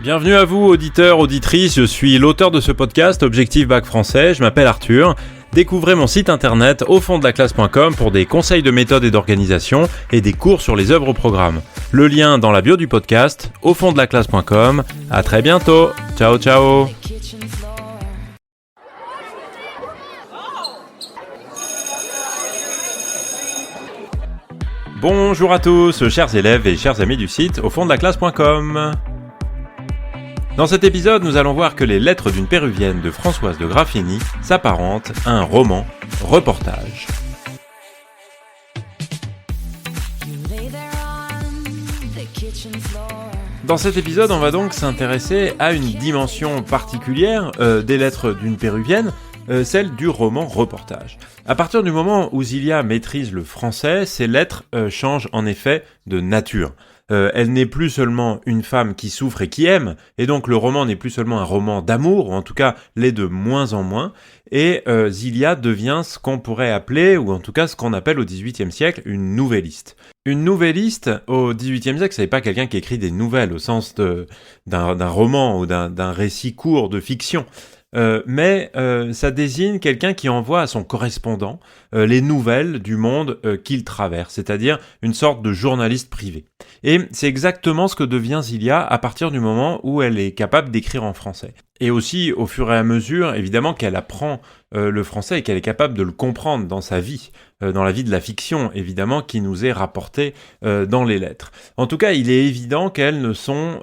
Bienvenue à vous, auditeurs, auditrices, je suis l'auteur de ce podcast, Objectif Bac Français, je m'appelle Arthur. Découvrez mon site internet aufonddelaclasse.com pour des conseils de méthode et d'organisation et des cours sur les œuvres au programme. Le lien dans la bio du podcast, aufonddelaclasse.com. À très bientôt, ciao ciao. Bonjour à tous, chers élèves et chers amis du site aufonddelaclasse.com. Dans cet épisode, nous allons voir que les lettres d'une péruvienne de Françoise de Graffigny s'apparentent à un roman reportage. Dans cet épisode, on va donc s'intéresser à une dimension particulière des lettres d'une péruvienne, celle du roman reportage. À partir du moment où Zilia maîtrise le français, ces lettres changent en effet de nature. Elle n'est plus seulement une femme qui souffre et qui aime, et donc le roman n'est plus seulement un roman d'amour, ou en tout cas l'est de moins en moins, et Zilia devient ce qu'on pourrait appeler, ou en tout cas ce qu'on appelle au XVIIIe siècle, une nouvelliste. Une nouvelliste, au XVIIIe siècle, c'est pas quelqu'un qui écrit des nouvelles au sens d'un roman ou d'un récit court de fiction. Mais ça désigne quelqu'un qui envoie à son correspondant les nouvelles du monde qu'il traverse, c'est-à-dire une sorte de journaliste privé. Et c'est exactement ce que devient Zilia à partir du moment où elle est capable d'écrire en français. Et aussi, au fur et à mesure, évidemment, qu'elle apprend le français et qu'elle est capable de le comprendre dans sa vie, dans la vie de la fiction, évidemment, qui nous est rapportée dans les lettres. En tout cas, il est évident qu'elles ne sont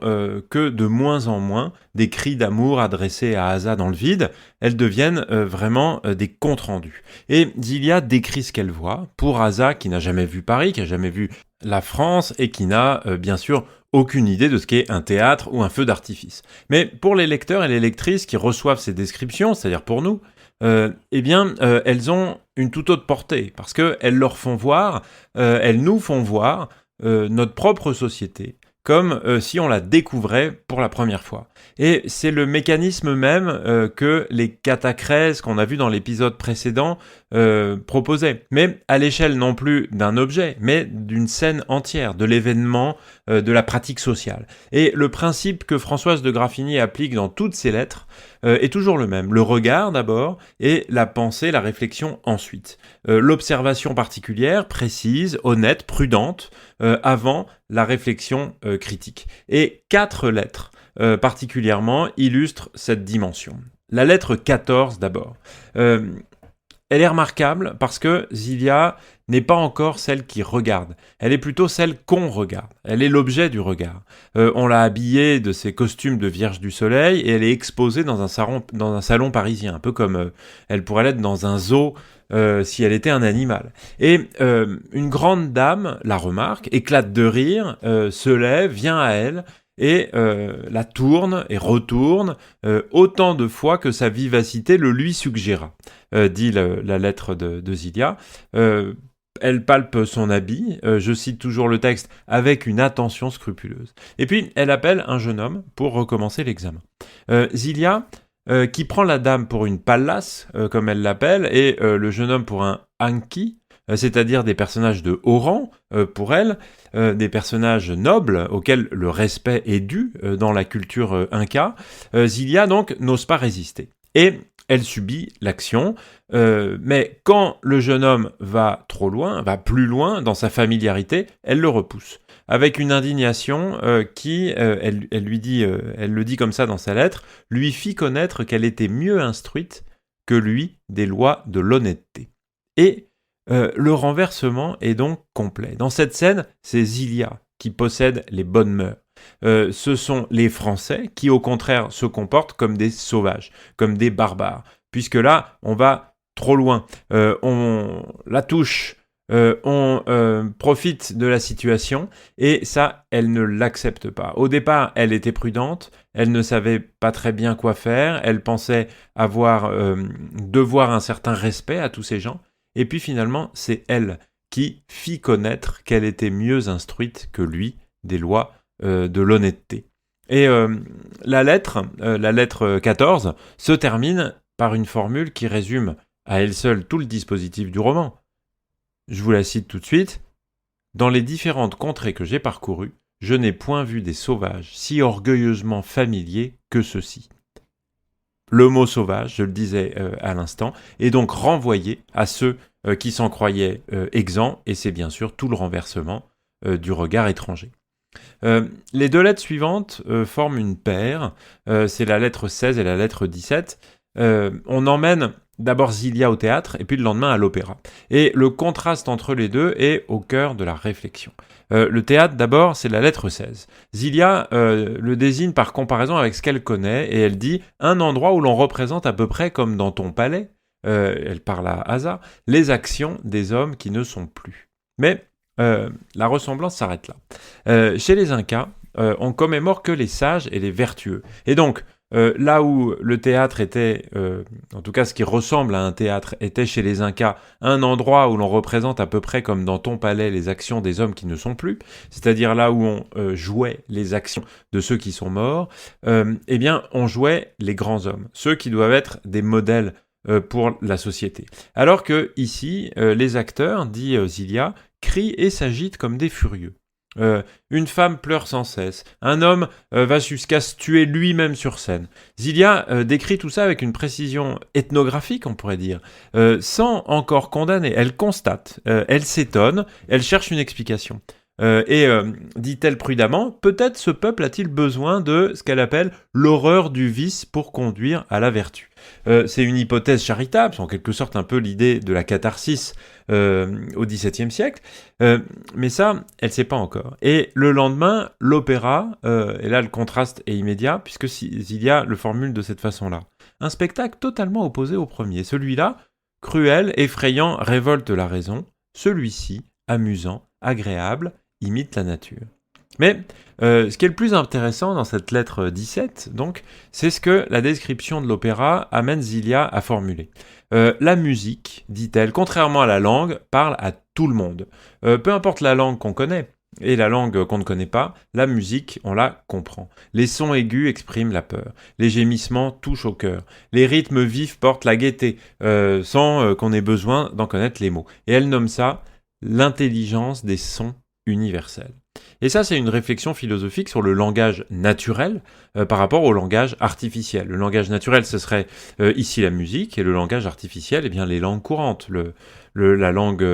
que de moins en moins des cris d'amour adressés à Asa dans le vide. Elles deviennent vraiment des comptes rendus. Et Zilia décrit ce qu'elle voit pour Asa, qui n'a jamais vu Paris, qui n'a jamais vu la France et qui n'a bien sûr aucune idée de ce qu'est un théâtre ou un feu d'artifice. Mais pour les lecteurs et les lectrices qui reçoivent ces descriptions, c'est-à-dire pour nous, elles ont une toute autre portée, parce qu'elles leur font voir, elles nous font voir notre propre société, comme si on la découvrait pour la première fois. Et c'est le mécanisme même que les catachrèses qu'on a vu dans l'épisode précédent proposaient. Mais à l'échelle non plus d'un objet, mais d'une scène entière, de l'événement, de la pratique sociale. Et le principe que Françoise de Graffigny applique dans toutes ses lettres est toujours le même. Le regard d'abord et la pensée, la réflexion ensuite. L'observation particulière, précise, honnête, prudente, avant la réflexion critique. Et 4 lettres particulièrement illustrent cette dimension. La lettre 14 d'abord. Elle est remarquable parce que Zilia n'est pas encore celle qui regarde. Elle est plutôt celle qu'on regarde. Elle est l'objet du regard. On l'a habillée de ses costumes de Vierge du Soleil et elle est exposée dans un salon parisien, un peu comme elle pourrait l'être dans un zoo si elle était un animal. Et une grande dame la remarque, éclate de rire, se lève, vient à elle et la tourne et retourne autant de fois que sa vivacité le lui suggéra, dit la lettre de Zilia. Elle palpe son habit, je cite toujours le texte, avec une attention scrupuleuse. Et puis, elle appelle un jeune homme pour recommencer l'examen. Zilia, qui prend la dame pour une pallas, comme elle l'appelle, et le jeune homme pour un anki, c'est-à-dire des personnages de haut rang pour elle, des personnages nobles auxquels le respect est dû dans la culture inca, Zilia donc n'ose pas résister. Et elle subit l'action, mais quand le jeune homme va trop loin, va plus loin dans sa familiarité, elle le repousse. Avec une indignation qui, elle le dit comme ça dans sa lettre, lui fit connaître qu'elle était mieux instruite que lui des lois de l'honnêteté. Et le renversement est donc complet. Dans cette scène, c'est Zilia qui possède les bonnes mœurs. Ce sont les Français qui, au contraire, se comportent comme des sauvages, comme des barbares. Puisque là, on va trop loin. On la touche, on profite de la situation, et ça, elle ne l'accepte pas. Au départ, elle était prudente, elle ne savait pas très bien quoi faire, elle pensait devoir un certain respect à tous ces gens, et puis finalement, c'est elle qui fit connaître qu'elle était mieux instruite que lui des lois de l'honnêteté. Et la lettre 14, se termine par une formule qui résume à elle seule tout le dispositif du roman. Je vous la cite tout de suite. Dans les différentes contrées que j'ai parcourues, je n'ai point vu des sauvages si orgueilleusement familiers que ceux-ci. Le mot sauvage, je le disais à l'instant, est donc renvoyé à ceux qui s'en croyaient exempts, et c'est bien sûr tout le renversement du regard étranger. Les deux lettres suivantes forment une paire, c'est la lettre 16 et la lettre 17. On emmène d'abord Zilia au théâtre et puis le lendemain à l'opéra. Et le contraste entre les deux est au cœur de la réflexion. Le théâtre d'abord, c'est la lettre 16. Zilia le désigne par comparaison avec ce qu'elle connaît et elle dit « un endroit où l'on représente à peu près comme dans ton palais », elle parle à Asa, « les actions des hommes qui ne sont plus ». Mais la ressemblance s'arrête là. Chez les Incas, on commémore que les sages et les vertueux. Et donc, là où le théâtre était, en tout cas ce qui ressemble à un théâtre, était chez les Incas un endroit où l'on représente à peu près comme dans ton palais les actions des hommes qui ne sont plus, c'est-à-dire là où on jouait les actions de ceux qui sont morts, eh bien on jouait les grands hommes, ceux qui doivent être des modèles pour la société. Alors que ici, les acteurs, dit Zilia, crient et s'agitent comme des furieux. Une femme pleure sans cesse, un homme va jusqu'à se tuer lui-même sur scène. Zilia décrit tout ça avec une précision ethnographique, on pourrait dire, sans encore condamner. Elle constate, elle s'étonne, elle cherche une explication. Dit-elle prudemment, peut-être ce peuple a-t-il besoin de ce qu'elle appelle l'horreur du vice pour conduire à la vertu. C'est une hypothèse charitable, c'est en quelque sorte un peu l'idée de la catharsis au XVIIe siècle, mais ça, elle ne sait pas encore. Et le lendemain, l'opéra, et là le contraste est immédiat, puisque Zilia le formule de cette façon-là. Un spectacle totalement opposé au premier. Celui-là, cruel, effrayant, révolte la raison. Celui-ci, amusant, agréable, imite la nature. Mais ce qui est le plus intéressant dans cette lettre 17, donc, c'est ce que la description de l'opéra amène Zilia à formuler. La musique, dit-elle, contrairement à la langue, parle à tout le monde. Peu importe la langue qu'on connaît et la langue qu'on ne connaît pas, la musique, on la comprend. Les sons aigus expriment la peur. Les gémissements touchent au cœur. Les rythmes vifs portent la gaieté, sans qu'on ait besoin d'en connaître les mots. Et elle nomme ça l'intelligence des sons universels. Et ça, c'est une réflexion philosophique sur le langage naturel par rapport au langage artificiel. Le langage naturel, ce serait ici la musique, et le langage artificiel, eh bien, les langues courantes. La langue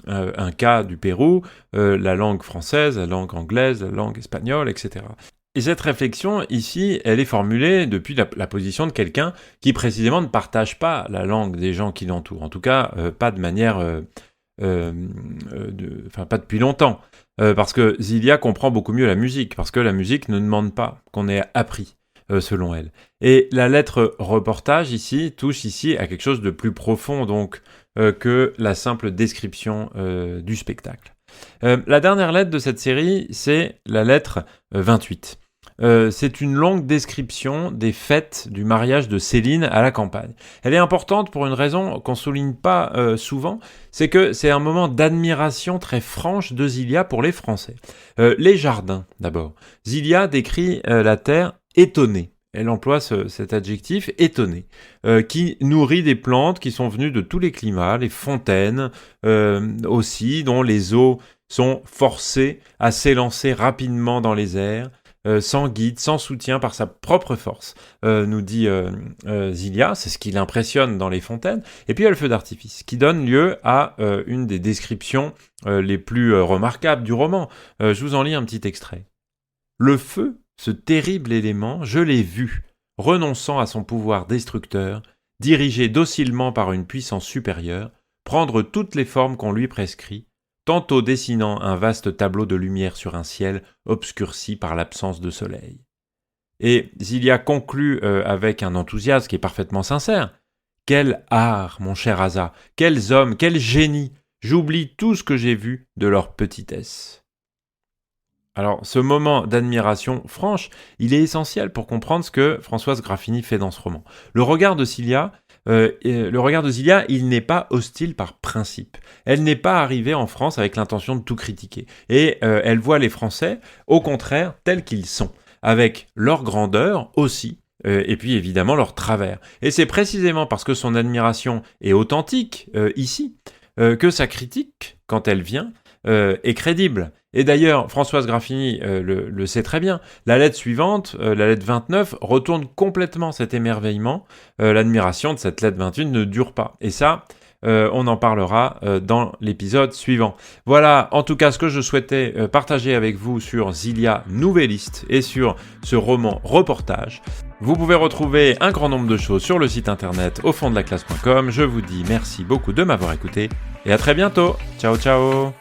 inca du Pérou, la langue française, la langue anglaise, la langue espagnole, etc. Et cette réflexion, ici, elle est formulée depuis la position de quelqu'un qui, précisément, ne partage pas la langue des gens qui l'entourent. En tout cas, pas de manière... pas depuis longtemps, parce que Zilia comprend beaucoup mieux la musique, parce que la musique ne demande pas qu'on ait appris, selon elle. Et la lettre reportage ici touche ici à quelque chose de plus profond donc que la simple description du spectacle. La dernière lettre de cette série, c'est la lettre 28. C'est une longue description des fêtes du mariage de Céline à la campagne. Elle est importante pour une raison qu'on ne souligne pas souvent, c'est que c'est un moment d'admiration très franche de Zilia pour les Français. Les jardins, d'abord. Zilia décrit la terre étonnée. Elle emploie cet adjectif étonné, qui nourrit des plantes qui sont venues de tous les climats, les fontaines aussi, dont les eaux sont forcées à s'élancer rapidement dans les airs, sans guide, sans soutien, par sa propre force, nous dit Zilia. C'est ce qui l'impressionne dans les fontaines. Et puis il y a le feu d'artifice, qui donne lieu à une des descriptions les plus remarquables du roman. Je vous en lis un petit extrait. « Le feu, ce terrible élément, je l'ai vu, renonçant à son pouvoir destructeur, dirigé docilement par une puissance supérieure, prendre toutes les formes qu'on lui prescrit, tantôt dessinant un vaste tableau de lumière sur un ciel obscurci par l'absence de soleil. » Et Zilia conclut avec un enthousiasme qui est parfaitement sincère. « Quel art, mon cher Asa, quels hommes, quel génie! J'oublie tout ce que j'ai vu de leur petitesse. » Alors, ce moment d'admiration franche, il est essentiel pour comprendre ce que Françoise Graffini fait dans ce roman. Le regard de Zilia, il n'est pas hostile par principe. Elle n'est pas arrivée en France avec l'intention de tout critiquer. Et elle voit les Français, au contraire, tels qu'ils sont, avec leur grandeur aussi, et puis évidemment leur travers. Et c'est précisément parce que son admiration est authentique, ici, que sa critique, quand elle vient, est crédible. Et d'ailleurs, Françoise Graffini le sait très bien. La lettre suivante, la lettre 29, retourne complètement cet émerveillement. L'admiration de cette lettre 21 ne dure pas. Et ça, on en parlera dans l'épisode suivant. Voilà, en tout cas, ce que je souhaitais partager avec vous sur Zilia Nouvelliste et sur ce roman reportage. Vous pouvez retrouver un grand nombre de choses sur le site internet aufonddelaclasse.com. Je vous dis merci beaucoup de m'avoir écouté et à très bientôt. Ciao, ciao.